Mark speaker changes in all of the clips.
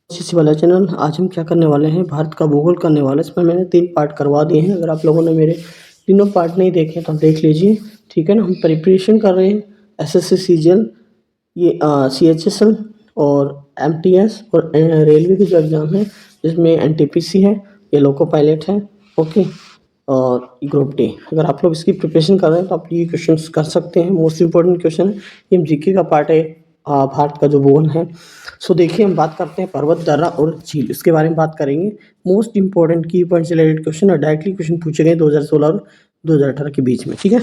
Speaker 1: CC वाला channel. आज हम क्या करने वाले हैं, भारत का भूगोल करने वाले हैं। इसमें मैंने 3 पार्ट करवा दिए हैं। अगर आप लोगों ने मेरे तीनों पार्ट नहीं देखे तो देख लीजिए, ठीक है ना। हम प्रिपरेशन कर रहे हैं एसएससी सीजीएल, ये सीएचएसएल और एमटीएस और रेलवे के जो एग्ज़ाम है जिसमें एनटीपीसी है, ये लोको पायलट है, ओके, और ग्रुप डी। अगर आप लोग इसकी प्रिपरेशन कर रहे हैं तो आप ये क्वेश्चंस कर सकते हैं। मोस्ट इंपॉर्टेंट क्वेश्चन है, ये जीके का पार्ट है, भारत का जो भूगोल है। सो देखिए, हम बात करते हैं पर्वत, दर्रा और झील, इसके बारे में बात करेंगे। मोस्ट इंपॉर्टेंट की पॉइंट से रिलेटेड क्वेश्चन और डायरेक्टली क्वेश्चन पूछे गए 2016 और 2018 के बीच में, ठीक है।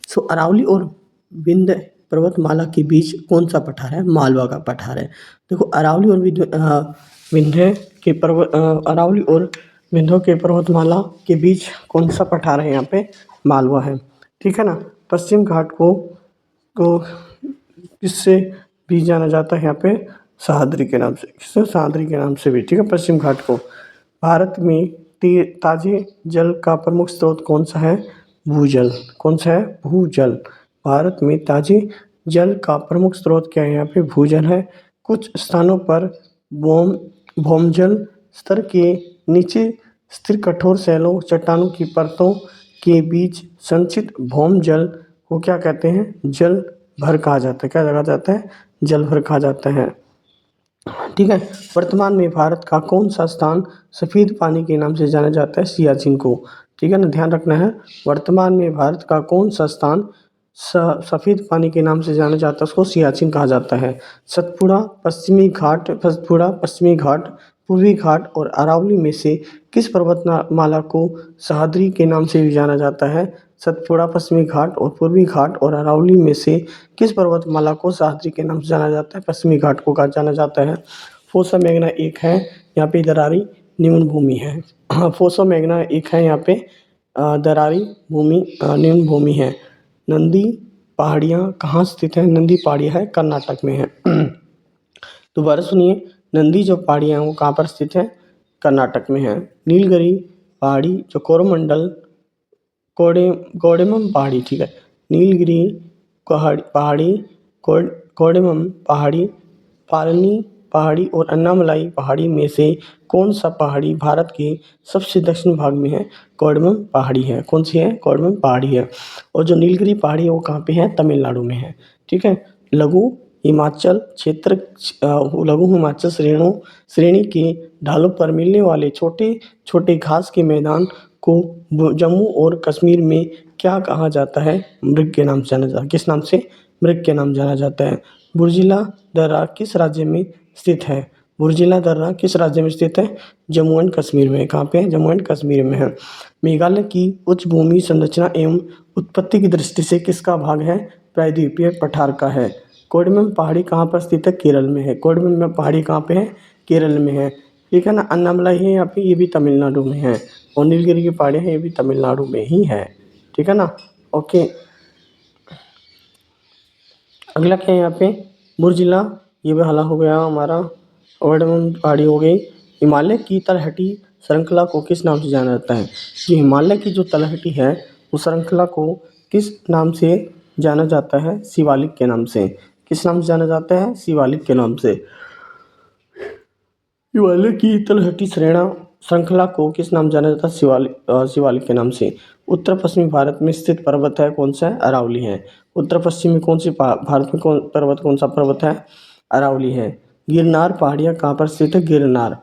Speaker 1: सो अरावली और विंध्य पर्वतमाला के बीच कौन सा पठार है? मालवा का पठार है। देखो, अरावली और विंध्य के अरावली और विंध्य के पर्वतमाला के बीच कौन सा पठार है? यहाँ पे मालवा है, ठीक है ना। पश्चिम घाट को किससे भी जाना जाता है? यहाँ पे सह्याद्री के नाम से, किससे? सह्याद्री के नाम से भी, ठीक है, पश्चिम घाट को। भारत में ताजे जल का प्रमुख स्रोत कौन सा है? भूजल। कौन सा है? भूजल। भारत में ताजे जल का प्रमुख स्रोत क्या है? यहाँ पे भूजल है। कुछ स्थानों पर भौमजल स्तर के नीचे स्थिर कठोर शैलों चट्टानों की परतों के बीच संचित भौमजल को क्या कहते हैं? जल भर कहा जाता है। क्या कहा जाता है? जल भर कहा जाता है, ठीक है। वर्तमान में भारत का कौन सा स्थान सफ़ेद पानी के नाम से जाना जाता है? सियाचिन को, ठीक है ना, ध्यान रखना है। वर्तमान में भारत का कौन सा स्थान सफ़ेद पानी के नाम से जाना जाता है? उसको सियाचिन कहा जाता है। सतपुड़ा पश्चिमी घाट, पूर्वी घाट और अरावली में से किस पर्वतमाला को सह्याद्री के नाम से भी जाना जाता है? सतपुड़ा, पश्चिमी घाट और पूर्वी घाट और अरावली में से किस पर्वतमाला को सह्याद्री के नाम से जाना जाता है? पश्चिमी घाट को कहा जाना जाता है। फोसा मैग्ना एक है, यहाँ पे दरारी निम्न भूमि है। फोसा मैग्ना एक है, यहाँ पे दरारी निम्न भूमि है। नंदी पहाड़ियाँ कहाँ स्थित है? नंदी पहाड़ियाँ है कर्नाटक में है। दोबारा सुनिए, नंदी जो पहाड़ियाँ हैं वो कहाँ पर स्थित है? कर्नाटक में है। नीलगिरी पहाड़ी जो कोरोमंडल कोडेमम पहाड़ी, ठीक है, नीलगिरी पहाड़ी, कोडेमम पहाड़ी, पालनी पहाड़ी और अन्नामलाई पहाड़ी में से कौन सा पहाड़ी भारत के सबसे दक्षिण भाग में है? कोडेमम पहाड़ी है। कौन सी है? कोडेमम पहाड़ी है। और जो नीलगिरी पहाड़ी है वो कहाँ पे है? तमिलनाडु में है, ठीक है। लघु हिमाचल श्रेणी के ढालों पर मिलने वाले छोटे छोटे घास के मैदान को जम्मू और कश्मीर में क्या कहा जाता है? मृग के नाम से जाना जाता है। किस नाम से? मृग के नाम जाना जाता है। बुर्जिला दर्रा किस राज्य में स्थित है? बुर्जिला दर्रा किस राज्य में स्थित है? जम्मू एंड कश्मीर में। कहाँ पे है? जम्मू एंड कश्मीर में है। मेघालय की उच्च भूमि संरचना एवं उत्पत्ति की दृष्टि से किसका भाग है? प्रायद्वीपीय पठार का है। कोडमम पहाड़ी कहाँ पर स्थित है? केरल में है। कोडमम पहाड़ी कहाँ पे है? केरल में है, ठीक है ना। अन्नामलाई है यहाँ पे, ये भी तमिलनाडु में है। और नीलगिरी की पहाड़ियाँ हैं, ये भी तमिलनाडु में ही है, ठीक है ना। ओके, अगला क्या है यहाँ पे? बुर्जिला, ये भी हला हो गया हमारा। कोडमम पहाड़ी हो गई। हिमालय की तलहटी श्रृंखला को किस नाम से जाना जाता है? जो हिमालय की जो तलहटी है उस श्रृंखला को किस नाम से जाना जाता है? शिवालिक के नाम से। किस नाम से जाना जाता है? शिवालिक के नाम से। हिमालय की तलहटी श्रृंखला को किस नाम जाना जाता है? शिवालिक के नाम से। उत्तर पश्चिमी भारत में स्थित पर्वत है कौन सा है? अरावली है। उत्तर पश्चिम में कौन सी भारत में कौन सा पर्वत है? अरावली है। गिरनार पहाड़ियाँ कहाँ पर स्थित है? गिरनार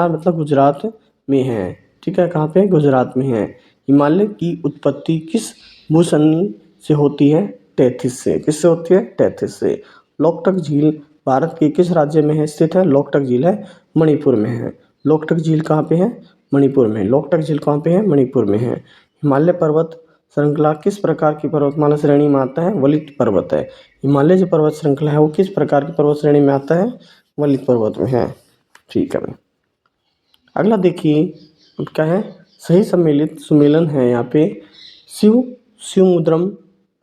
Speaker 1: मतलब गुजरात में है, ठीक है। कहाँ पे? गुजरात में है। हिमालय की उत्पत्ति किस भूसरणी से होती है? टेथिस से। किससे होती है? टेथिस से। लोकटक झील भारत के किस राज्य में है स्थित है? लोकटक झील है मणिपुर में है। लोकटक झील कहाँ पे है? मणिपुर में। लोकटक झील कहाँ पे है? मणिपुर में है। हिमालय पर्वत श्रृंखला किस प्रकार की पर्वतमाला श्रेणी में आता है? वलित पर्वत है। हिमालय जो पर्वत श्रृंखला है वो किस प्रकार की पर्वत श्रेणी में आता है? वलित पर्वत में है, ठीक है। अगला देखिए क्या है? सही सम्मिलित सुमेलन है यहाँ पे। शिवमुद्रम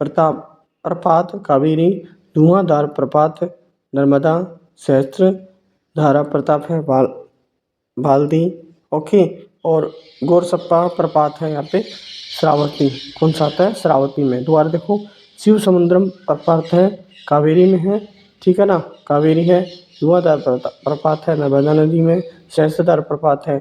Speaker 1: प्रपात, कावेरी धुआंधार प्रपात, नर्मदा सहस्त्रधारा प्रताप है बाल्दी, ओके। और गोरसप्पा प्रपात है यहाँ पे श्रावती। कौन सा आता है? श्रावती में। दोबारा देखो, शिव समुद्रम प्रपात है कावेरी में है, ठीक है ना, कावेरी है। धुआंधार प्रपात है नर्मदा नदी में, सहस्त्रधार प्रपात है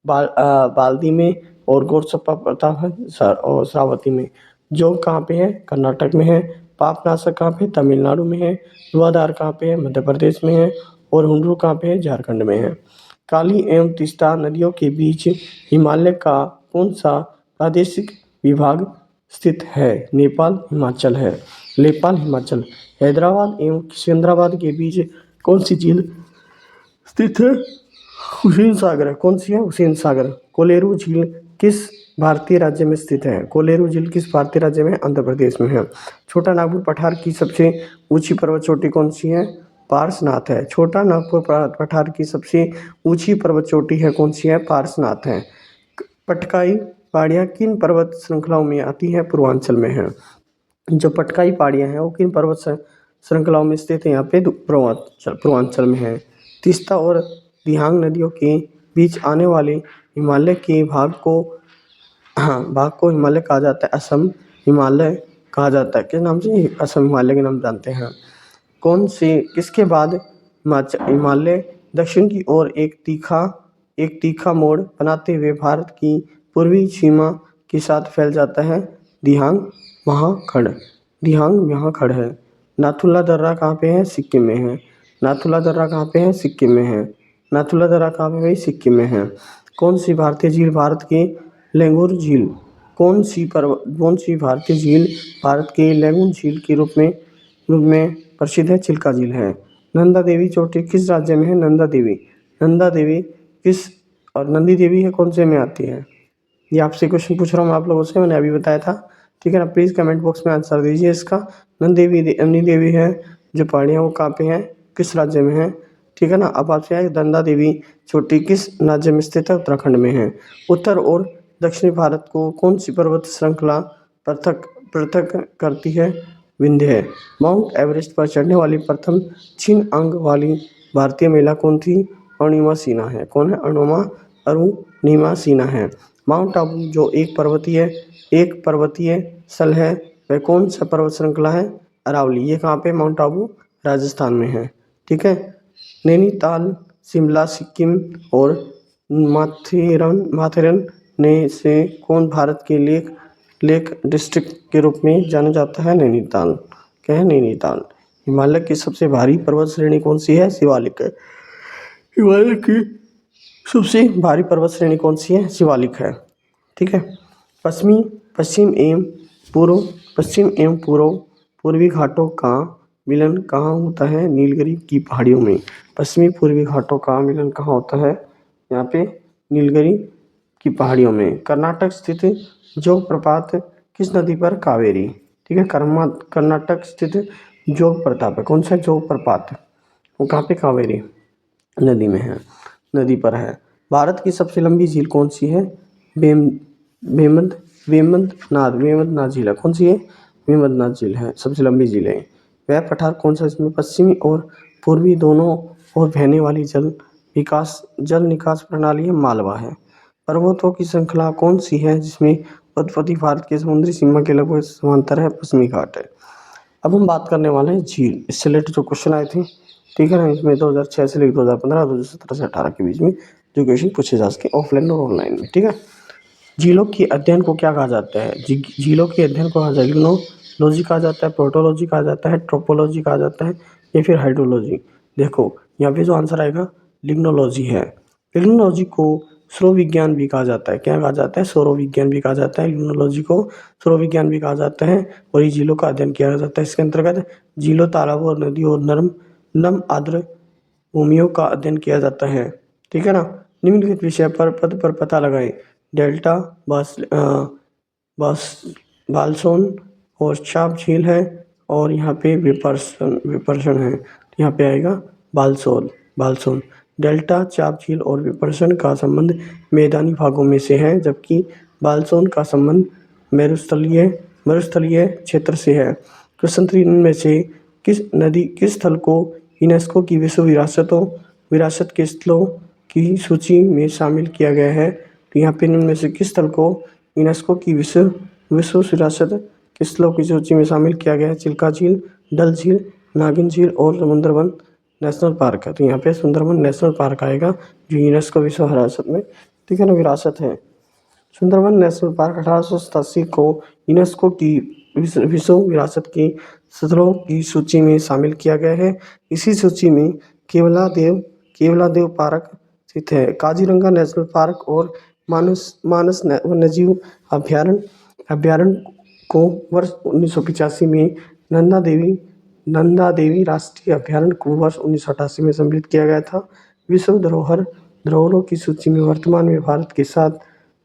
Speaker 1: बाल्दी में, और गोरचप्पा प्रताप है और श्रावती में। जोग कहाँ पे है? कर्नाटक में है। पापनासक कहाँ पे? तमिलनाडु में है। धुआंधार कहाँ पे है? मध्य प्रदेश में है। और हुंडरू कहाँ पे है? झारखंड में है। काली एवं तीस्ता नदियों के बीच हिमालय का कौन सा प्रादेशिक विभाग स्थित है? नेपाल हिमाचल है। नेपाल हिमाचल। हैदराबाद एवं सिकंदराबाद के बीच कौन सी झील स्थित है? हुसैन सागर है। कौन सी है? हुसैन सागर। कोलेरू झील किस भारतीय राज्य में स्थित है? कोलेरू झील किस भारतीय राज्य में? आंध्र प्रदेश में है। छोटा नागपुर पठार की सबसे ऊंची पर्वत चोटी कौन सी है? पार्श्वनाथ है। छोटा नागपुर पठार की सबसे ऊंची पर्वत चोटी है कौन सी है? पार्श्वनाथ है। पटकाई पहाड़ियाँ किन पर्वत श्रृंखलाओं में आती है? पूर्वांचल में है। जो पटकाई पहाड़ियाँ हैं वो किन पर्वत श्रृंखलाओं में स्थित है? यहाँ पे पूर्वांचल में है। तीस्ता और दिहांग नदियों के बीच आने वाले हिमालय के भाग को हिमालय कहा जाता है। असम हिमालय कहा जाता है। किस नाम से? असम हिमालय के नाम जानते हैं। कौन से किसके बाद हिमालय दक्षिण की ओर एक तीखा मोड़ बनाते हुए भारत की पूर्वी सीमा के साथ फैल जाता है? दिहांग महाखड़। दिहांग महाखड़ है। नाथुला दर्रा कहाँ पे है? सिक्किम में है। नाथुला दर्रा कहाँ पे है? सिक्किम में है। नाथुला दर्रा कहाँ पे है? सिक्किम में है। कौन सी भारतीय झील भारत के लेंगुर झील कौन सी भारतीय झील भारत के लेंगुर झील के रूप में प्रसिद्ध है? चिल्का झील है। नंदा देवी चोटी किस राज्य में है? नंदा देवी किस और नंदी देवी है कौन से में आती है? ये आपसे क्वेश्चन पूछ रहा हूँ आप लोगों से, मैंने अभी बताया था। ठीक है ना? प्लीज़ कमेंट बॉक्स में आंसर दीजिए इसका। नंदी देवी है जो पहाड़ियाँ वो कहाँ पे है? किस राज्य में है? ठीक है ना? अब आपसे आए नंदा देवी चोटी किस राज्य में स्थित है? उत्तराखंड में है। उत्तर और दक्षिणी भारत को कौन सी पर्वत श्रृंखला पृथक पृथक करती है? विंध्य है। माउंट एवरेस्ट पर चढ़ने वाली प्रथम छीन अंग वाली भारतीय महिला कौन थी? अरुणिमा सिन्हा है। कौन है? अरुणिमा सिन्हा है। माउंट आबू जो एक पर्वतीय स्थल है वह कौन सा पर्वत श्रृंखला है? अरावली। ये कहाँ पे? माउंट आबू राजस्थान में है। ठीक है। नैनीताल शिमला सिक्किम और माथेरन ने से कौन भारत के लेक डिस्ट्रिक्ट के रूप में जाना जाता है? नैनीताल। क्या है? नैनीताल। हिमालय की सबसे भारी पर्वत श्रेणी कौन सी है? शिवालिक है। हिमालय की सबसे भारी पर्वत श्रेणी कौन सी है? शिवालिक है। ठीक है। पश्चिम एवं पूर्वी घाटों का मिलन कहाँ होता है? नीलगिरी की पहाड़ियों में। पश्चिमी पूर्वी घाटों का मिलन कहाँ होता है? यहाँ पे नीलगिरी की पहाड़ियों में। कर्नाटक स्थित जोग प्रपात किस नदी पर? कावेरी। ठीक है। कर्नाटक स्थित जोग प्रताप है। कौन सा जोग प्रपात? वो कहाँ पे? कावेरी नदी में है, नदी पर है। भारत की सबसे लंबी झील कौन सी है? वेमंतनाथ झील है। कौन सी है? वेमंतनाथ झील है, सबसे लंबी झील है। वह पठार कौन सा इसमें पश्चिमी और पूर्वी दोनों ओर बहने वाली जल निकास प्रणाली है? मालवा है। पर्वतों की श्रृंखला कौन सी है जिसमें उत्पत्ति भारत के समुद्री सीमा के लगभग समांतर है? पश्चिमी घाट है। अब हम बात करने वाले हैं झील। इससे रिलेटेड जो क्वेश्चन आए थे, ठीक है ना, इसमें 2006 से लेकर 2015 2017 से 18 के बीच में जो क्वेश्चन पूछे जा सके ऑफलाइन और ऑनलाइन में। ठीक है। झीलों के अध्ययन को क्या कहा जाता है? झीलों के अध्ययन को लिग्नोलॉजी कहा जाता है, प्रोटोलॉजी कहा जाता है, ट्रोपोलॉजी कहा जाता है या फिर हाइड्रोलॉजी। देखो यहाँ पे जो आंसर आएगा लिग्नोलॉजी है। लिग्नोलॉजी को सौर विज्ञान भी कहा जाता है। क्या कहा जाता है? सौर विज्ञान भी कहा जाता है। लिग्नोलॉजी को सौर विज्ञान भी कहा जाता है और ये झीलों का अध्ययन किया जाता है। इसके अंतर्गत झीलों, तालाबों और नदियों और नम आर्द्र भूमियों का अध्ययन किया जाता है। ठीक है ना। निम्नलिखित विषय पर पद पर पता लगाएं। डेल्टा बाल्सोन और चाप झील है और यहाँ पे विपर्सन है। यहाँ पे आएगा बाल्सोन। डेल्टा, चाप झील और विपर्सन का संबंध मैदानी भागों में से है, जबकि बाल्सोन का संबंध मरुस्थलीय क्षेत्र से है। प्रश्न में से किस स्थल को यूनेस्को की विश्व विरासत के स्थलों की सूची में शामिल किया गया है? तो यहाँ पे इनमें में से किस स्थल को यूनेस्को की विश्व विरासत के स्थलों की सूची में शामिल किया गया है? चिल्का झील, डल झील, नागिन झील और नेशनल पार्क है, तो यहाँ पे सुंदरबन नेशनल पार्क आएगा जो यूनेस्को विश्व विरासत में, ठीक है ना, विरासत है। सुंदरबन नेशनल पार्क 1887 को यूनेस्को की विश्व विरासत की 17 की सूची में शामिल किया गया है। इसी सूची में केवलादेव पार्क स्थित है। काजीरंगा नेशनल पार्क और मानस मानस वन्यजीव अभ्यारण्य को वर्ष 1985 में नंदा देवी राष्ट्रीय अभ्यारण्य को वर्ष 1988 में सम्मिलित किया गया था। विश्व धरोहरों की सूची में वर्तमान में भारत के साथ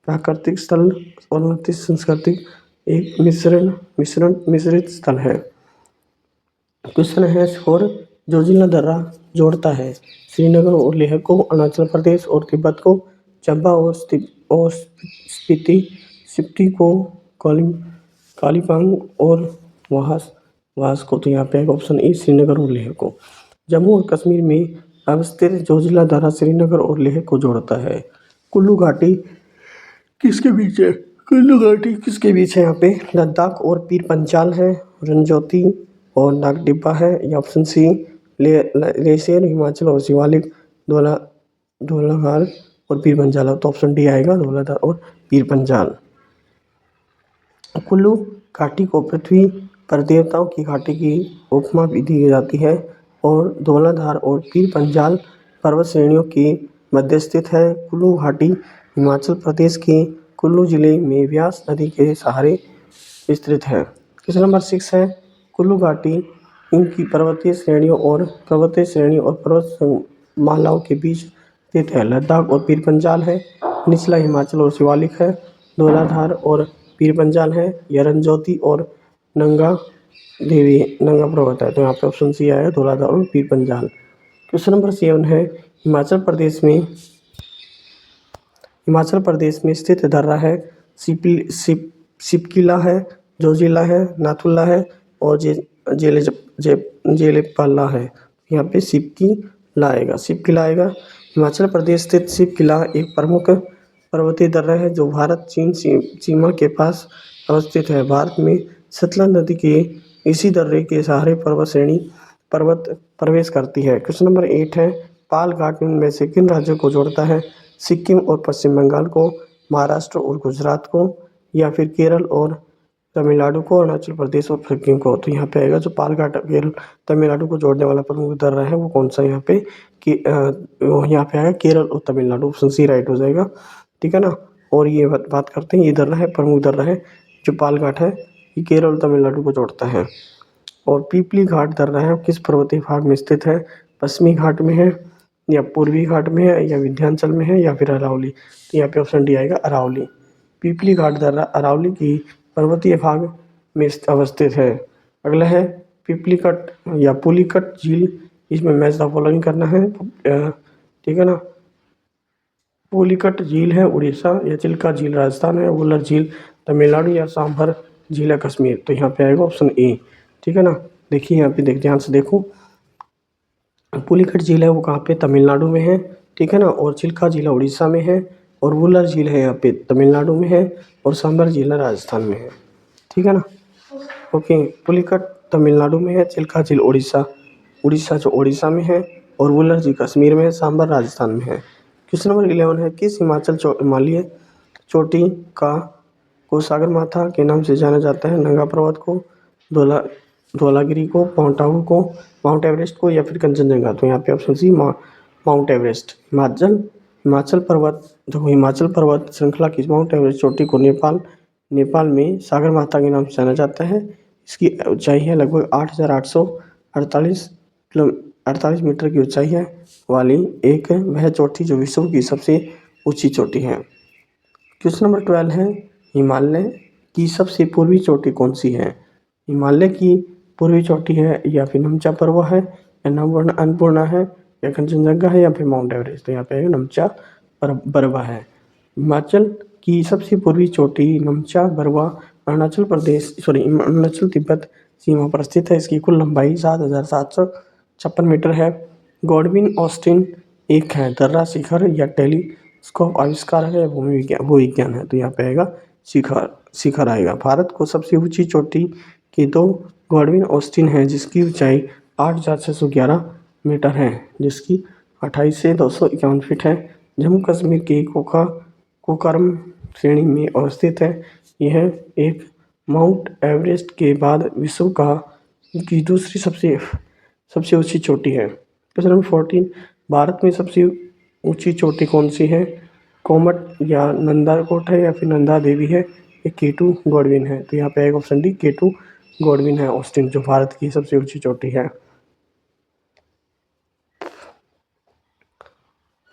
Speaker 1: प्राकृतिक स्थल और सांस्कृतिक एक मिश्रित स्थल है। क्वेश्चन है स्कोर। जोजिला दर्रा जोड़ता है श्रीनगर और लेह को, अरुणाचल प्रदेश और तिब्बत को, चंबा और स्पीति को, कालीपांग और वास को। तो यहाँ पे ऑप्शन ए श्रीनगर और लेह को। जम्मू और कश्मीर में अवस्थित जोजिला दर्रा श्रीनगर और लेह को जोड़ता है। कुल्लू घाटी किसके बीच है? कुल्लू घाटी किसके बीच है? यहाँ पे लद्दाख और पीर पंचाल है, रंजौती और नागडिब्बा है, या ऑप्शन सी लेसेर हिमाचल और शिवालिक धौलाधार और पीर पंचाल। तो ऑप्शन डी आएगा, धौलाधार और पीर पंचाल। कुल्लू घाटी को पृथ्वी पर देवताओं की घाटी की उपमा भी दी जाती है और धौलाधार और पीर पंचाल पर्वत श्रेणियों के मध्य स्थित है। कुल्लू घाटी हिमाचल प्रदेश के कुल्लू जिले में व्यास नदी के सहारे स्थित है। क्वेश्चन नंबर 6 है कुल्लू घाटी इनकी पर्वतीय श्रेणियों और पर्वत मालाओं के बीच स्थित है। लद्दाख और पीर पंचाल है, निचला हिमाचल और शिवालिक है, धौलाधार और पीर पंचाल है, या रंजौती और नंगा पर्वत है। तो यहाँ पे ऑप्शन सी आया, धौलाधार और पीर पंचाल। क्वेश्चन नंबर 7 है हिमाचल प्रदेश में स्थित दर्रा है सिपकिला है, जोजिला है, नाथुला है और जेलेपाला है। यहाँ पे सिपकिला आएगा। हिमाचल प्रदेश स्थित सिपकिला एक प्रमुख पर्वतीय दर्रा है जो भारत चीन सीमा के पास अवस्थित है। भारत में सतलज नदी के इसी दर्रे के सहारे पर्वत प्रवेश करती है। क्वेश्चन नंबर 8 है पाल घाट में से किन राज्यों को जोड़ता है? सिक्किम और पश्चिम बंगाल को, महाराष्ट्र और गुजरात को, या फिर केरल और तमिलनाडु को, अरुणाचल प्रदेश और सिक्किम को। तो यहाँ पे आएगा जो पाल घाट केरल तमिलनाडु को जोड़ने वाला प्रमुख दर्रा है वो कौन सा यहाँ पे यहाँ पे आएगा केरल और तमिलनाडु। ऑप्शन सी राइट हो जाएगा, ठीक है ना। और ये बात करते हैं, ये दर्रा है प्रमुख दर्रा है जो पाल घाट है, ये केरल और तमिलनाडु को जोड़ता है। और पीपली घाट दर्रा है किस पर्वतीय भाग में स्थित है? पश्चिमी घाट में है, या पूर्वी घाट में है, या विंध्याचल में है, या फिर अरावली। तो यहाँ पे ऑप्शन डी आएगा, अरावली। पीपली घाट दर्रा अरावली की पर्वतीय भाग में अवस्थित है। अगला है पिपलीकट या पुलिकट झील, इसमें मैच द फॉलोइंग करना है, ठीक है ना। पुलिकट झील है उड़ीसा, या चिल्का झील राजस्थान है, वुलर झील तमिलनाडु, या सांभर झील है कश्मीर। तो यहाँ पे आएगा ऑप्शन ए, ठीक है ना। देखिए यहाँ पे ध्यान से देखो, पुलिकट झील है वो कहाँ पे? तमिलनाडु में है, ठीक है ना। और चिल्का झील उड़ीसा में है, और वुलर झील है यहाँ पे तमिलनाडु में है, और सांभर झील राजस्थान में है, ठीक है ना। ओके, पुलिकट तमिलनाडु में है, चिल्का झील उड़ीसा जो उड़ीसा में है, और वुलर झील कश्मीर में है, सांभर राजस्थान में है। क्वेश्चन नंबर 11 है किस हिमालय चोटी को सागरमाथा के नाम से जाना जाता है? नंगा पर्वत को, धौलागिरी को, माउंट एवरेस्ट को, या फिर कंचनजंगा। तो यहाँ पे option C mount Everest. Himachal पर्वत श्रृंखला की माउंट एवरेस्ट चोटी को नेपाल में सागरमाथा के नाम से जाना जाता है। इसकी ऊंचाई है लगभग 8,848 मीटर की ऊंचाई है वाली वह चोटी जो विश्व की सबसे ऊंची चोटी है। क्वेश्चन नंबर 12 है हिमालय की सबसे पूर्वी चोटी कौन सी है? हिमालय की पूर्वी चोटी है, या फिर नमचा पर्वत है, या अन्नपूर्णा है, या कंचनजंगा है, या फिर माउंट एवरेस्ट। तो यहाँ पे नमचा बरवा है। हिमाचल की सबसे पूर्वी चोटी नमचा बरवा अरुणाचल तिब्बत सीमा पर स्थित है। इसकी कुल लंबाई 7,756 मीटर है। गॉडविन ऑस्टिन एक है दर्रा शिखर या टेलीस्कोप आविष्कार है, भूविज्ञान है। तो यहाँ पे आएगा शिखर आएगा। भारत को सबसे ऊंची चोटी के 2 गॉडविन ऑस्टिन है जिसकी ऊंचाई 8,611 मीटर है, जिसकी 28 से 251 फीट है। जम्मू कश्मीर के कोकरम श्रेणी में अवस्थित है। यह एक माउंट एवरेस्ट के बाद विश्व की दूसरी सबसे ऊंची चोटी है। क्वेश्चन नंबर 14, भारत में सबसे ऊंची चोटी कौन सी है? कोमट या नंदा कोट है या फिर नंदा देवी है? ये केटू गॉडविन है। तो यहाँ पे आएगा ऑप्शन डी, केटू गॉडविन है ऑस्टिन, जो भारत की सबसे ऊंची चोटी है।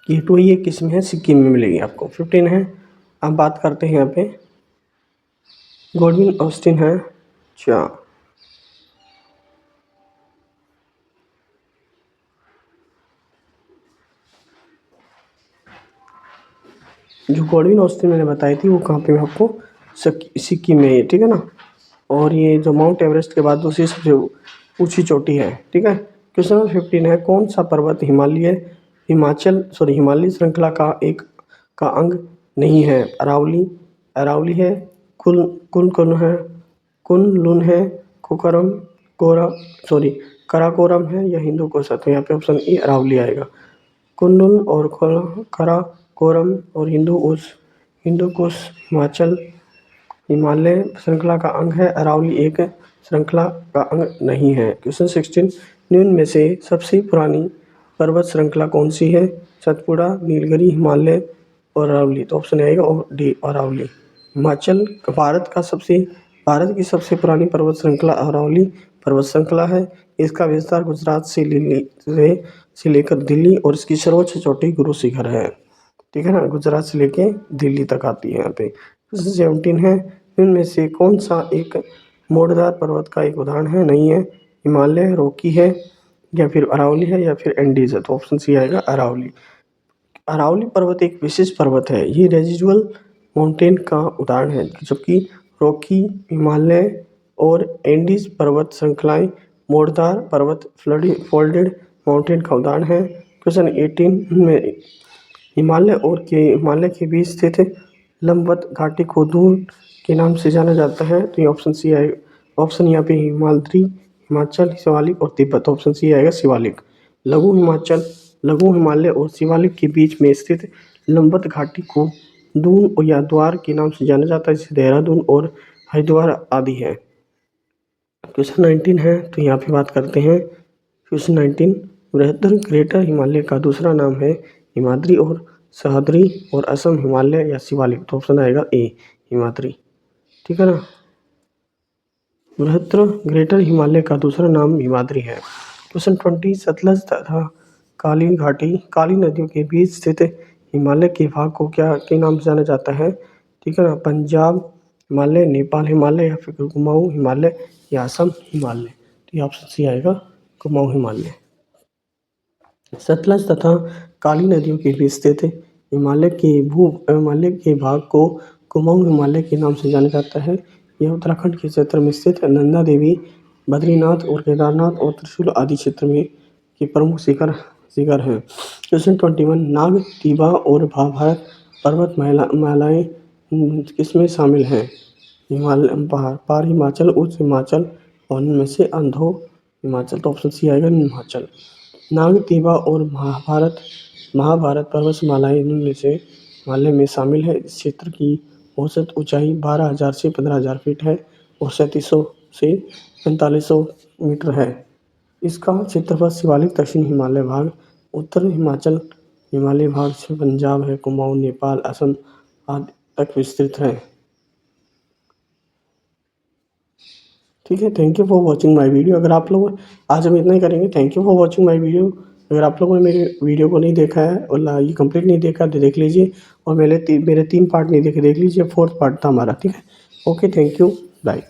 Speaker 1: केटू ये किस में है? सिक्किम में मिलेगी आपको। 15 है, अब बात करते हैं यहाँ पे गॉडविन ऑस्टिन है। अच्छा, जो गॉडविन ऑस्टिन मैंने बताई थी वो कहाँ पे है आपको? सिक्किम में है, ठीक है ना। और ये जो माउंट एवरेस्ट के बाद दूसरी सबसे ऊंची चोटी है, ठीक है। क्वेश्चन नंबर 15 है, कौन सा पर्वत हिमालय श्रृंखला का अंग नहीं है? अरावली है, कुन है, कुन-लुन है, कुकरम कोरा कराकोरम है या हिंदुकुश है? तो यहाँ पे ऑप्शन ए अरावली आएगा। कुन-लुन और कराकोरम और हिंदुकुश हिमालय श्रृंखला का अंग है। अरावली एक श्रृंखला का अंग नहीं है। क्वेश्चन 16, निम्न में से सबसे पुरानी पर्वत श्रृंखला कौन सी है? सतपुड़ा, नीलगिरी, हिमालय और अरावली। तो ऑप्शन आएगा डी अरावली। हिमाचल भारत की सबसे पुरानी पर्वत श्रृंखला अरावली पर्वत श्रृंखला है। इसका विस्तार गुजरात से लेकर दिल्ली और इसकी सर्वोच्च चोटी गुरु शिखर है, ठीक है ना। गुजरात से लेके दिल्ली तक आती है यहाँ पे। 17 है, इनमें से कौन सा एक मोड़दार पर्वत का एक उदाहरण है? नहीं है। हिमालय, रॉकी है या फिर अरावली है या फिर एंडीज है? तो ऑप्शन सी आएगा अरावली। अरावली पर्वत एक विशेष पर्वत है। ये रेजिडुअल माउंटेन का उदाहरण है, जबकि रॉकी, हिमालय और एंडीज पर्वत श्रृंखलाएं मोड़दार पर्वत फोल्डेड माउंटेन का उदाहरण है। क्वेश्चन 18 में हिमालय के बीच स्थित लंबवत घाटी को दून के नाम से जाना जाता है। तो ये ऑप्शन सी आएगा। ऑप्शन यहाँ पे हिमाचल, शिवालिक और तिब्बत। ऑप्शन सी आएगा शिवालिक। लघु हिमालय और शिवालिक के बीच में स्थित लंबवत घाटी को दून या द्वार के नाम से जाना जाता है, जैसे देहरादून और हरिद्वार आदि है। क्वेश्चन 19 है, तो यहाँ पे बात करते हैं। क्वेश्चन 19, बृहत्तर ग्रेटर हिमालय का दूसरा नाम है हिमाद्री और सह्याद्री और असम हिमालय या शिवालिक। तो ऑप्शन आएगा ए हिमाद्री, ठीक है ना। बृहत्तर ग्रेटर हिमालय का दूसरा नाम हिमाद्री है। क्वेश्चन 20, सतलज तथा काली नदियों के बीच स्थित हिमालय के भाग को क्या के नाम से जाना जाता है? ठीक है ना, पंजाब हिमालय, नेपाल हिमालय या फिर कुमाऊं हिमालय या असम हिमालय। तो ये ऑप्शन सी आएगा कुमाऊं हिमालय। सतलज तथा काली नदियों के बीच स्थित हिमालय के भाग को कुमाऊं हिमालय के नाम से जाना जाता है। यह उत्तराखंड के क्षेत्र में स्थित नंदा देवी, बद्रीनाथ और केदारनाथ और त्रिशूल आदि क्षेत्र में के प्रमुख शिखर हैं। क्वेश्चन 21, नाग, तिबा और महाभारत पर्वत मालाएं किसमें शामिल हैं? पार हिमाचल, उच्च हिमाचल और इनमें से अंधो हिमाचल। तो ऑप्शन सी आएगा हिमाचल। नाग, तिबा और महाभारत पर्वतमालाएं इनमें से हिमालय में शामिल है। इस क्षेत्र की औसत ऊंचाई 12,000 से 15,000 फीट है और 3700 से 4500 मीटर है। इसका क्षेत्रफल शिवालिक दक्षिण हिमालय भाग, उत्तर हिमाचल हिमालय भाग से पंजाब है, कुमाऊं, नेपाल, असम आदि तक विस्तृत है। ठीक है, thank you for watching my video. अगर आप लोग आज हम इतना ही करेंगे। Thank you for watching my video. अगर आप लोगों ने मेरे वीडियो को नहीं देखा है और ये कंप्लीट नहीं देखा तो देख लीजिए, और मेरे 3 पार्ट नहीं देख लीजिए, 4th पार्ट था हमारा, ठीक है। Okay, thank you, bye.